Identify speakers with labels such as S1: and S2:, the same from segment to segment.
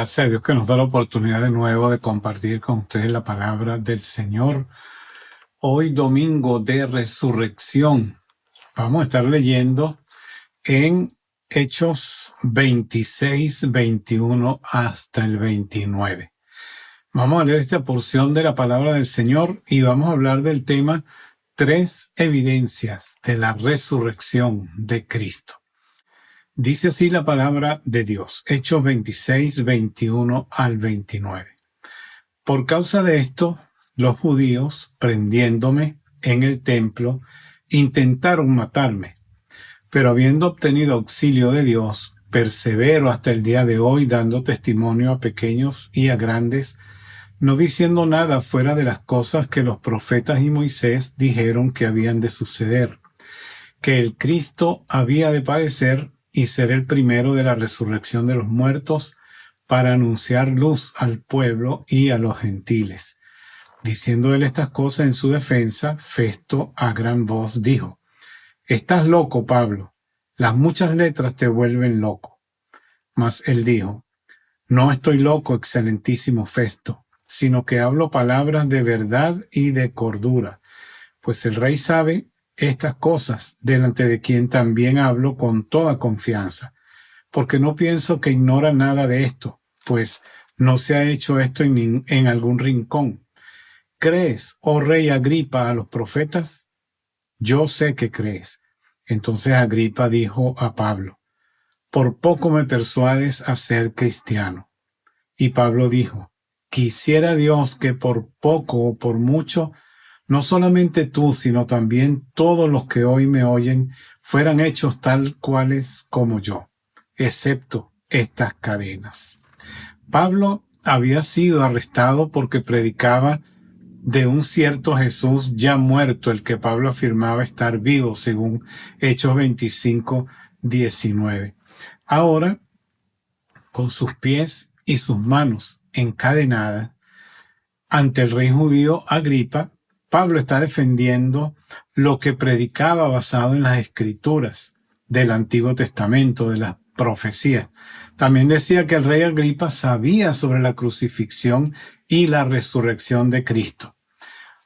S1: Gracias a Dios que nos da la oportunidad de nuevo de compartir con ustedes la palabra del Señor. Hoy domingo de resurrección. Vamos a estar leyendo en Hechos 26, 21 hasta el 29. Vamos a leer esta porción de la palabra del Señor y vamos a hablar del tema 3 evidencias de la resurrección de Cristo. Dice así la palabra de Dios, Hechos 26, 21 al 29. Por causa de esto, los judíos, prendiéndome en el templo, intentaron matarme. Pero habiendo obtenido auxilio de Dios, persevero hasta el día de hoy dando testimonio a pequeños y a grandes, no diciendo nada fuera de las cosas que los profetas y Moisés dijeron que habían de suceder, que el Cristo había de padecer y ser el primero de la resurrección de los muertos, para anunciar luz al pueblo y a los gentiles. Diciendo él estas cosas en su defensa, Festo a gran voz dijo: «Estás loco, Pablo, las muchas letras te vuelven loco». Mas él dijo: «No estoy loco, excelentísimo Festo, sino que hablo palabras de verdad y de cordura, pues el rey sabe estas cosas, delante de quien también hablo con toda confianza, porque no pienso que ignora nada de esto, pues no se ha hecho esto en algún rincón. ¿Crees, oh rey Agripa, a los profetas? Yo sé que crees». Entonces Agripa dijo a Pablo: «Por poco me persuades a ser cristiano». Y Pablo dijo: «Quisiera Dios que por poco o por mucho, no solamente tú, sino también todos los que hoy me oyen, fueran hechos tal cuales como yo, excepto estas cadenas». Pablo había sido arrestado porque predicaba de un cierto Jesús ya muerto, el que Pablo afirmaba estar vivo, según Hechos 25, 19. Ahora, con sus pies y sus manos encadenadas ante el rey judío Agripa, Pablo está defendiendo lo que predicaba basado en las escrituras del Antiguo Testamento, de las profecías. También decía que el rey Agripa sabía sobre la crucifixión y la resurrección de Cristo.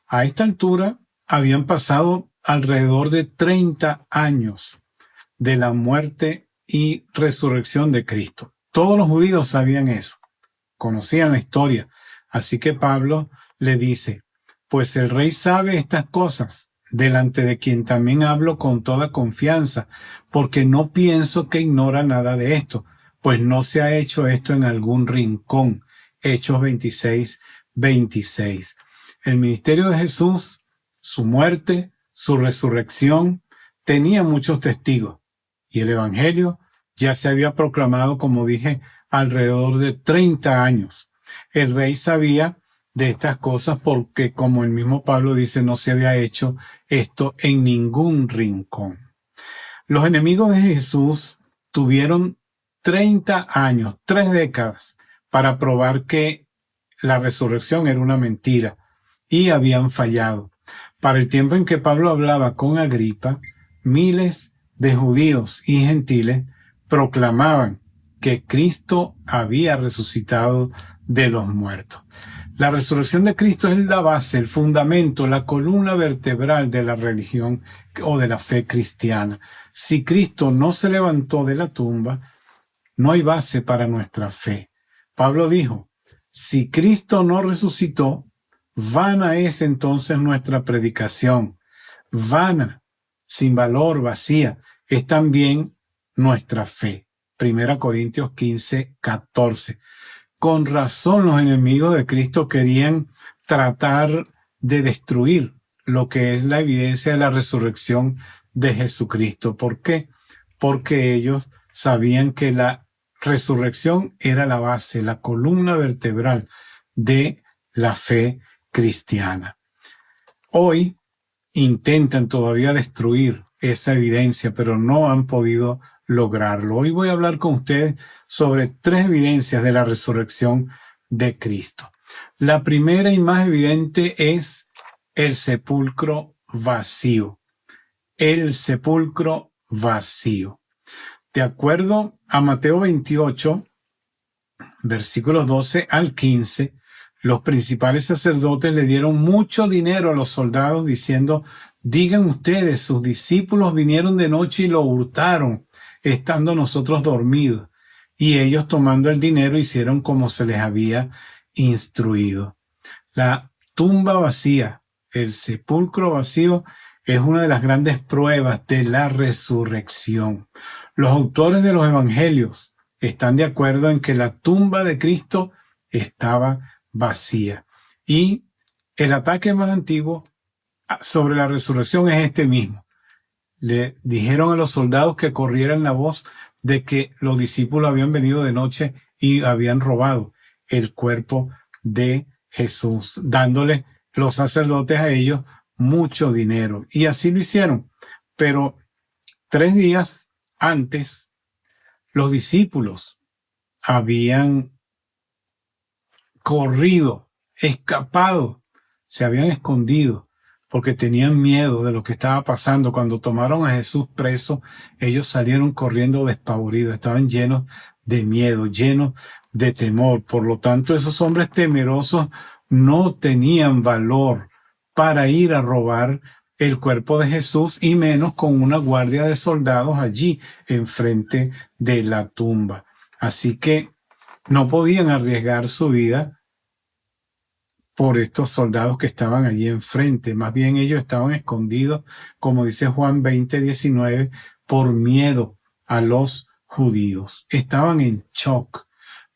S1: A esta altura habían pasado alrededor de 30 años de la muerte y resurrección de Cristo. Todos los judíos sabían eso, conocían la historia. Así que Pablo le dice: «Pues el rey sabe estas cosas, delante de quien también hablo con toda confianza, porque no pienso que ignora nada de esto, pues no se ha hecho esto en algún rincón». Hechos 26, 26. El ministerio de Jesús, su muerte, su resurrección, tenía muchos testigos, y el evangelio ya se había proclamado, como dije, alrededor de 30 años. El rey sabía de estas cosas porque, como el mismo Pablo dice, no se había hecho esto en ningún rincón. Los enemigos de Jesús tuvieron 30 años, 3 décadas, para probar que la resurrección era una mentira, y habían fallado. Para el tiempo en que Pablo hablaba con Agripa, miles de judíos y gentiles proclamaban que Cristo había resucitado de los muertos. La resurrección de Cristo es la base, el fundamento, la columna vertebral de la religión o de la fe cristiana. Si Cristo no se levantó de la tumba, no hay base para nuestra fe. Pablo dijo: «Si Cristo no resucitó, vana es entonces nuestra predicación, vana, sin valor, vacía, es también nuestra fe». 1 Corintios 15, 14. Con razón los enemigos de Cristo querían tratar de destruir lo que es la evidencia de la resurrección de Jesucristo. ¿Por qué? Porque ellos sabían que la resurrección era la base, la columna vertebral de la fe cristiana. Hoy intentan todavía destruir esa evidencia, pero no han podido lograrlo. Hoy voy a hablar con ustedes sobre 3 evidencias de la resurrección de Cristo. La primera y más evidente es el sepulcro vacío. El sepulcro vacío. De acuerdo a Mateo 28, versículos 12 al 15, los principales sacerdotes le dieron mucho dinero a los soldados diciendo: digan ustedes, sus discípulos vinieron de noche y lo hurtaron, estando nosotros dormidos. Y ellos, tomando el dinero, hicieron como se les había instruido. La tumba vacía, el sepulcro vacío, es una de las grandes pruebas de la resurrección. Los autores de los evangelios están de acuerdo en que la tumba de Cristo estaba vacía. Y el ataque más antiguo sobre la resurrección es este mismo. Le dijeron a los soldados que corrieran la voz de que los discípulos habían venido de noche y habían robado el cuerpo de Jesús, dándole los sacerdotes a ellos mucho dinero. Y así lo hicieron. Pero 3 días antes, los discípulos habían corrido, escapado, se habían escondido porque tenían miedo de lo que estaba pasando. Cuando tomaron a Jesús preso, ellos salieron corriendo despavoridos, estaban llenos de miedo, llenos de temor. Por lo tanto, esos hombres temerosos no tenían valor para ir a robar el cuerpo de Jesús, y menos con una guardia de soldados allí enfrente de la tumba. Así que no podían arriesgar su vida por estos soldados que estaban allí enfrente. Más bien ellos estaban escondidos, como dice Juan 20:19, por miedo a los judíos. Estaban en shock.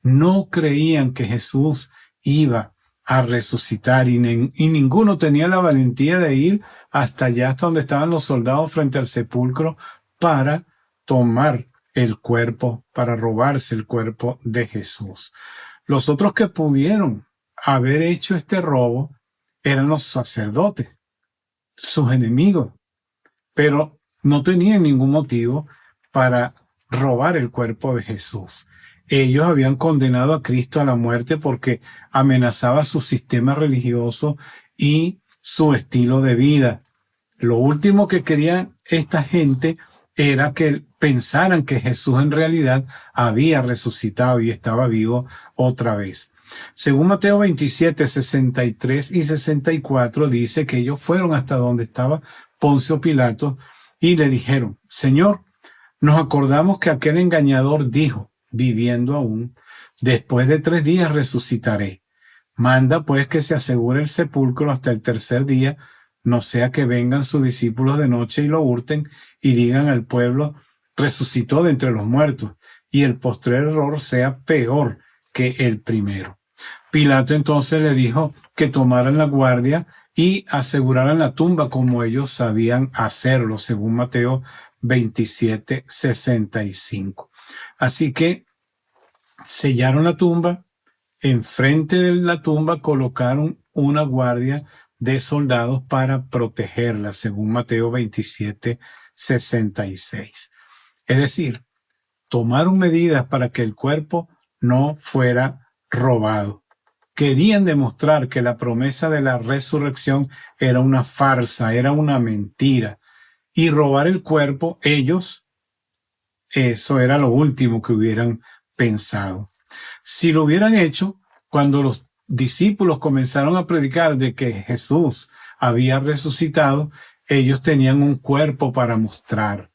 S1: No creían que Jesús iba a resucitar, y ninguno tenía la valentía de ir hasta allá, hasta donde estaban los soldados frente al sepulcro, para tomar el cuerpo, para robarse el cuerpo de Jesús. Los otros que pudieron haber hecho este robo eran los sacerdotes, sus enemigos, pero no tenían ningún motivo para robar el cuerpo de Jesús. Ellos habían condenado a Cristo a la muerte porque amenazaba su sistema religioso y su estilo de vida. Lo último que querían esta gente era que pensaran que Jesús en realidad había resucitado y estaba vivo otra vez. Según Mateo 27, 63 y 64, dice que ellos fueron hasta donde estaba Poncio Pilato y le dijeron: Señor, nos acordamos que aquel engañador dijo, viviendo aún: después de 3 días resucitaré. Manda pues que se asegure el sepulcro hasta el 3er día, no sea que vengan sus discípulos de noche y lo hurten y digan al pueblo: resucitó de entre los muertos, y el postrer error sea peor que el primero. Pilato entonces le dijo que tomaran la guardia y aseguraran la tumba como ellos sabían hacerlo, según Mateo 27, 65. Así que sellaron la tumba. Enfrente de la tumba colocaron una guardia de soldados para protegerla, según Mateo 27, 66. Es decir, tomaron medidas para que el cuerpo no fuera robado. Querían demostrar que la promesa de la resurrección era una farsa, era una mentira. Y robar el cuerpo, ellos, eso era lo último que hubieran pensado. Si lo hubieran hecho, cuando los discípulos comenzaron a predicar de que Jesús había resucitado, ellos tenían un cuerpo para mostrar.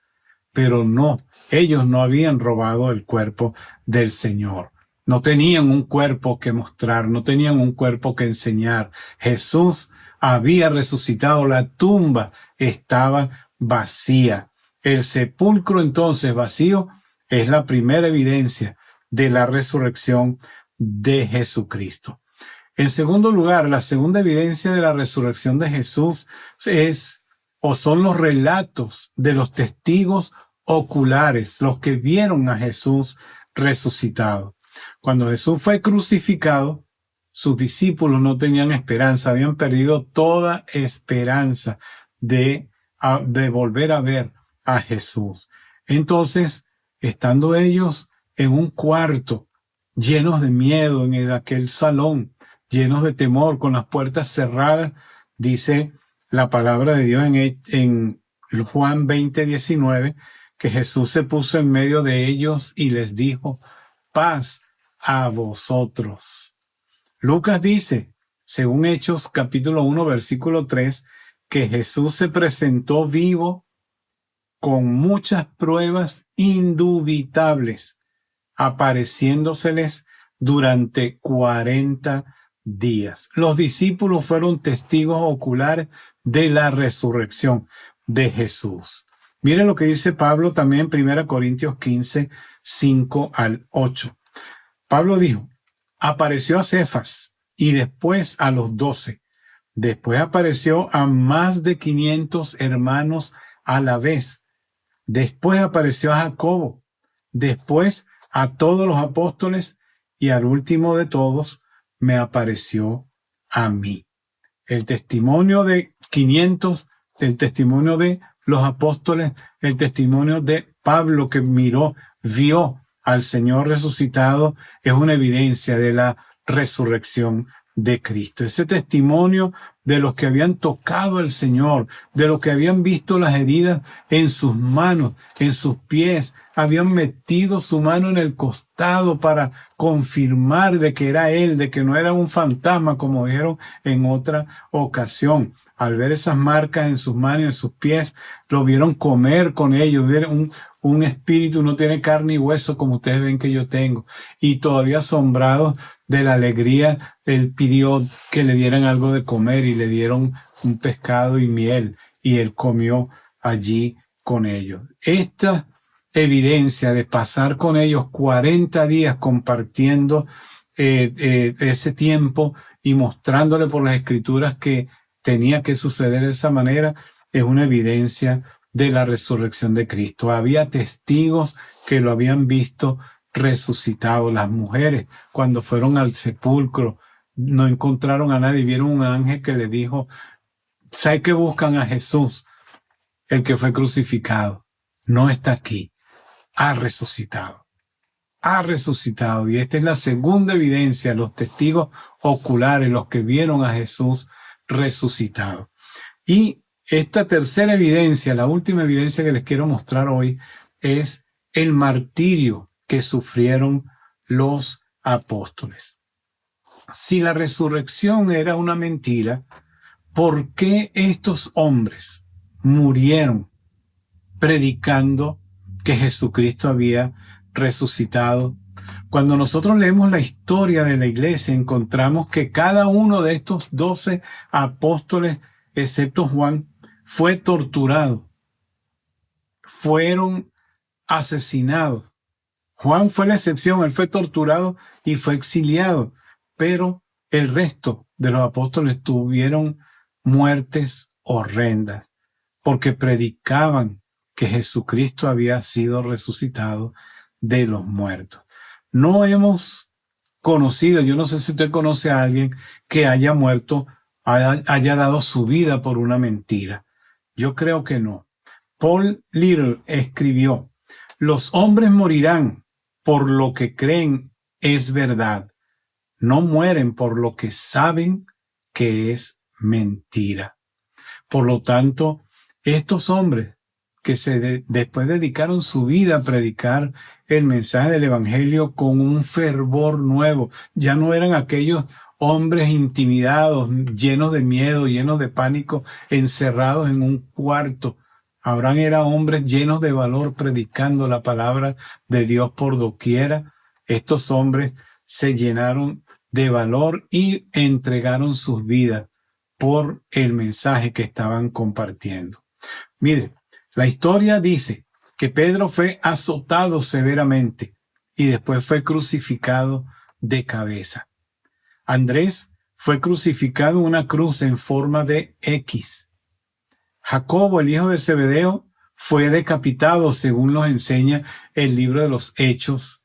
S1: Pero no, ellos no habían robado el cuerpo del Señor. No tenían un cuerpo que mostrar, no tenían un cuerpo que enseñar. Jesús había resucitado, la tumba estaba vacía. El sepulcro entonces vacío es la primera evidencia de la resurrección de Jesucristo. En segundo lugar, la segunda evidencia de la resurrección de Jesús son los relatos de los testigos oculares, los que vieron a Jesús resucitado. Cuando Jesús fue crucificado, sus discípulos no tenían esperanza, habían perdido toda esperanza de volver a ver a Jesús. Entonces, estando ellos en un cuarto, llenos de miedo, en aquel salón, llenos de temor, con las puertas cerradas, dice la palabra de Dios en Juan 20:19, que Jesús se puso en medio de ellos y les dijo: paz a vosotros. Lucas dice, según Hechos capítulo 1, versículo 3, que Jesús se presentó vivo con muchas pruebas indubitables, apareciéndoseles durante 40 días. Los discípulos fueron testigos oculares de la resurrección de Jesús. Miren lo que dice Pablo también en 1 Corintios 15, 5 al 8. Pablo dijo, apareció a Cefas y después a los 12. Después apareció a más de 500 hermanos a la vez. Después apareció a Jacobo. Después a todos los apóstoles y al último de todos me apareció a mí. El testimonio de 500, el testimonio de los apóstoles, el testimonio de Pablo que vio al Señor resucitado, es una evidencia de la resurrección de Cristo. Ese testimonio de los que habían tocado al Señor, de los que habían visto las heridas en sus manos, en sus pies, habían metido su mano en el costado para confirmar de que era Él, de que no era un fantasma, como dijeron en otra ocasión. Al ver esas marcas en sus manos y en sus pies, lo vieron comer con ellos. Vieron un espíritu, no tiene carne y hueso como ustedes ven que yo tengo. Y todavía asombrados de la alegría, él pidió que le dieran algo de comer y le dieron un pescado y miel. Y él comió allí con ellos. Esta evidencia de pasar con ellos 40 días compartiendo ese tiempo y mostrándole por las escrituras que tenía que suceder de esa manera, es una evidencia de la resurrección de Cristo. Había testigos que lo habían visto resucitado. Las mujeres, cuando fueron al sepulcro, no encontraron a nadie, vieron un ángel que les dijo, ¿sabe que buscan a Jesús, el que fue crucificado? No está aquí, ha resucitado. Ha resucitado. Y esta es la segunda evidencia, los testigos oculares, los que vieron a Jesús resucitado. Y esta tercera evidencia, la última evidencia que les quiero mostrar hoy, es el martirio que sufrieron los apóstoles. Si la resurrección era una mentira, ¿por qué estos hombres murieron predicando que Jesucristo había resucitado? Cuando nosotros leemos la historia de la iglesia, encontramos que cada uno de estos 12 apóstoles, excepto Juan, fue torturado. Fueron asesinados. Juan fue la excepción, él fue torturado y fue exiliado, pero el resto de los apóstoles tuvieron muertes horrendas porque predicaban que Jesucristo había sido resucitado de los muertos. No hemos conocido, yo no sé si usted conoce a alguien que haya muerto, haya dado su vida por una mentira. Yo creo que no. Paul Little escribió, los hombres morirán por lo que creen es verdad. No mueren por lo que saben que es mentira. Por lo tanto, estos hombres que después dedicaron su vida a predicar el mensaje del evangelio con un fervor nuevo, ya no eran aquellos hombres intimidados, llenos de miedo, llenos de pánico, encerrados en un cuarto. Ahora eran hombres llenos de valor, predicando la palabra de Dios por doquiera. Estos hombres se llenaron de valor y entregaron sus vidas por el mensaje que estaban compartiendo. Mire, la historia dice que Pedro fue azotado severamente y después fue crucificado de cabeza. Andrés fue crucificado en una cruz en forma de X. Jacobo, el hijo de Zebedeo, fue decapitado, según nos enseña el libro de los Hechos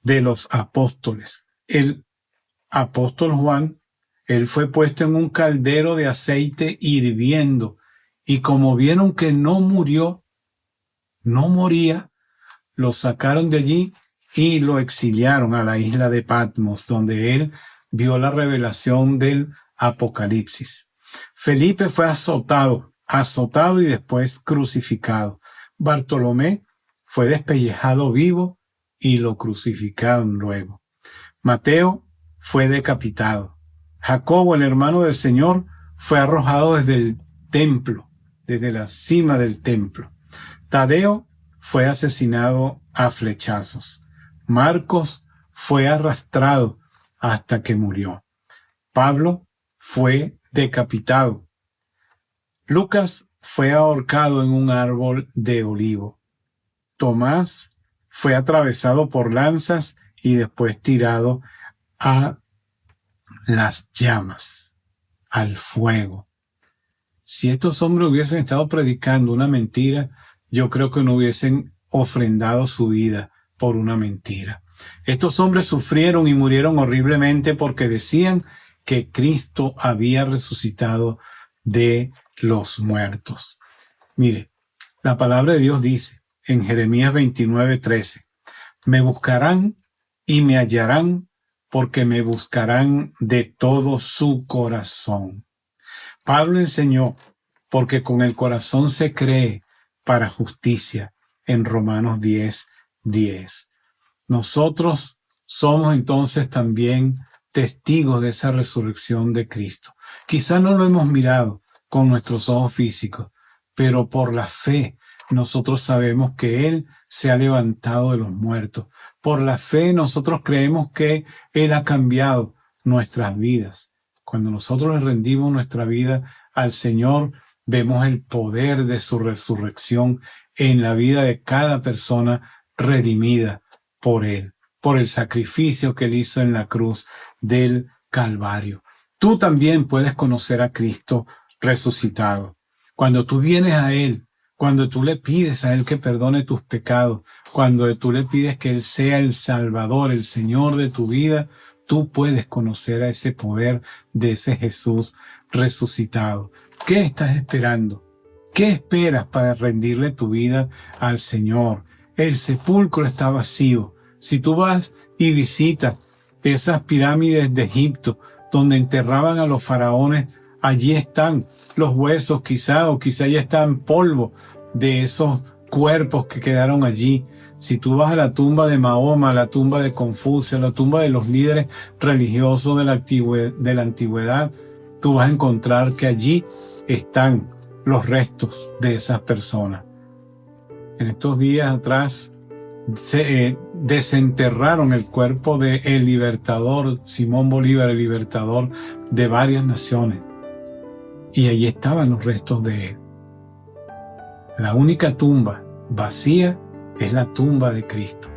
S1: de los Apóstoles. El apóstol Juan, él fue puesto en un caldero de aceite hirviendo, y como vieron que no moría, lo sacaron de allí y lo exiliaron a la isla de Patmos, donde él vio la revelación del Apocalipsis. Felipe fue azotado y después crucificado. Bartolomé fue despellejado vivo y lo crucificaron luego. Mateo fue decapitado. Jacobo, el hermano del Señor, fue arrojado desde el templo, desde la cima del templo. Tadeo fue asesinado a flechazos. Marcos fue arrastrado hasta que murió. Pablo fue decapitado. Lucas fue ahorcado en un árbol de olivo. Tomás fue atravesado por lanzas y después tirado a las llamas, al fuego. Si estos hombres hubiesen estado predicando una mentira, yo creo que no hubiesen ofrendado su vida por una mentira. Estos hombres sufrieron y murieron horriblemente porque decían que Cristo había resucitado de los muertos. Mire, la palabra de Dios dice en Jeremías 29:13, me buscarán y me hallarán porque me buscarán de todo su corazón. Pablo enseñó, porque con el corazón se cree para justicia, en Romanos 10:10. Nosotros somos entonces también testigos de esa resurrección de Cristo. Quizá no lo hemos mirado con nuestros ojos físicos, pero por la fe nosotros sabemos que Él se ha levantado de los muertos. Por la fe nosotros creemos que Él ha cambiado nuestras vidas. Cuando nosotros le rendimos nuestra vida al Señor, vemos el poder de su resurrección en la vida de cada persona redimida por Él, por el sacrificio que Él hizo en la cruz del Calvario. Tú también puedes conocer a Cristo resucitado. Cuando tú vienes a Él, cuando tú le pides a Él que perdone tus pecados, cuando tú le pides que Él sea el Salvador, el Señor de tu vida, tú puedes conocer a ese poder de ese Jesús resucitado. ¿Qué estás esperando? ¿Qué esperas para rendirle tu vida al Señor? El sepulcro está vacío. Si tú vas y visitas esas pirámides de Egipto, donde enterraban a los faraones, allí están los huesos quizá, o quizá ya están polvo de esos cuerpos que quedaron allí. Si tú vas a la tumba de Mahoma, a la tumba de Confucio, a la tumba de los líderes religiosos de la antigüedad, tú vas a encontrar que allí están los restos de esas personas. En estos días atrás se desenterraron el cuerpo del libertador, Simón Bolívar, el libertador de varias naciones. Y allí estaban los restos de él. La única tumba vacía es la tumba de Cristo.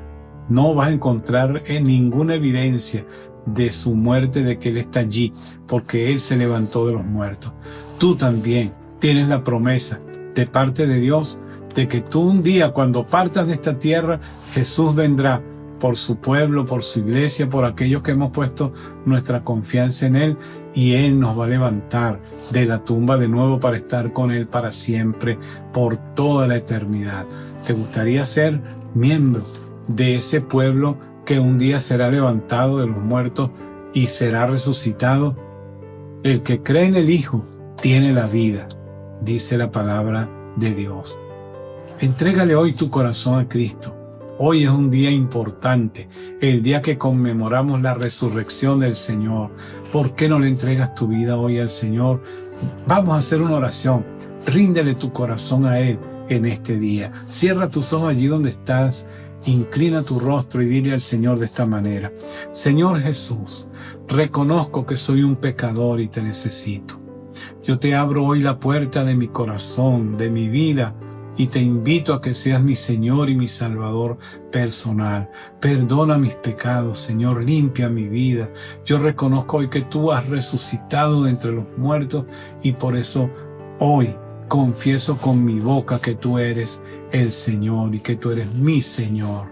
S1: No vas a encontrar ninguna evidencia de su muerte, de que Él está allí, porque Él se levantó de los muertos. Tú también tienes la promesa de parte de Dios de que tú un día, cuando partas de esta tierra, Jesús vendrá por su pueblo, por su iglesia, por aquellos que hemos puesto nuestra confianza en Él, y Él nos va a levantar de la tumba de nuevo para estar con Él para siempre, por toda la eternidad. ¿Te gustaría ser miembro de ese pueblo que un día será levantado de los muertos y será resucitado? El que cree en el Hijo tiene la vida, dice la palabra de Dios. Entrégale hoy tu corazón a Cristo. Hoy es un día importante, el día que conmemoramos la resurrección del Señor. ¿Por qué no le entregas tu vida hoy al Señor? Vamos a hacer una oración. Ríndele tu corazón a Él en este día. Cierra tus ojos allí donde estás. Inclina tu rostro y dile al Señor de esta manera: Señor Jesús, reconozco que soy un pecador y te necesito. Yo te abro hoy la puerta de mi corazón, de mi vida, y te invito a que seas mi Señor y mi Salvador personal. Perdona mis pecados, Señor, limpia mi vida. Yo reconozco hoy que tú has resucitado de entre los muertos, y por eso hoy confieso con mi boca que tú eres el Señor y que tú eres mi Señor.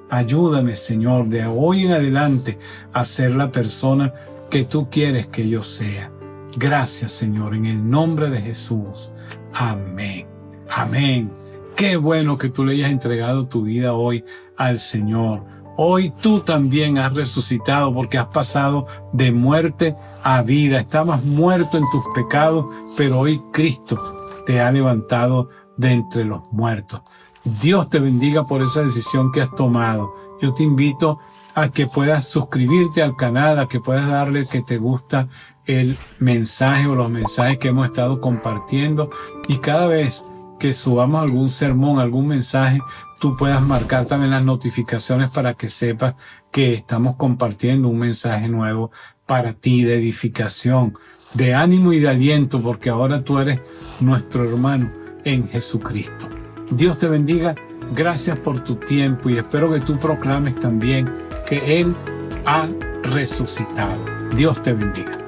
S1: Ayúdame, Señor, de hoy en adelante a ser la persona que tú quieres que yo sea. Gracias, Señor, en el nombre de Jesús. Amén. Amén. Qué bueno que tú le hayas entregado tu vida hoy al Señor. Hoy tú también has resucitado, porque has pasado de muerte a vida. Estabas muerto en tus pecados, pero hoy Cristo te ha levantado de entre los muertos. Dios te bendiga por esa decisión que has tomado. Yo te invito a que puedas suscribirte al canal, a que puedas darle que te gusta el mensaje o los mensajes que hemos estado compartiendo, y cada vez que subamos algún sermón, algún mensaje, tú puedas marcar también las notificaciones para que sepas que estamos compartiendo un mensaje nuevo para ti, de edificación, de ánimo y de aliento, porque ahora tú eres nuestro hermano en Jesucristo. Dios te bendiga. Gracias por tu tiempo y espero que tú proclames también que Él ha resucitado. Dios te bendiga.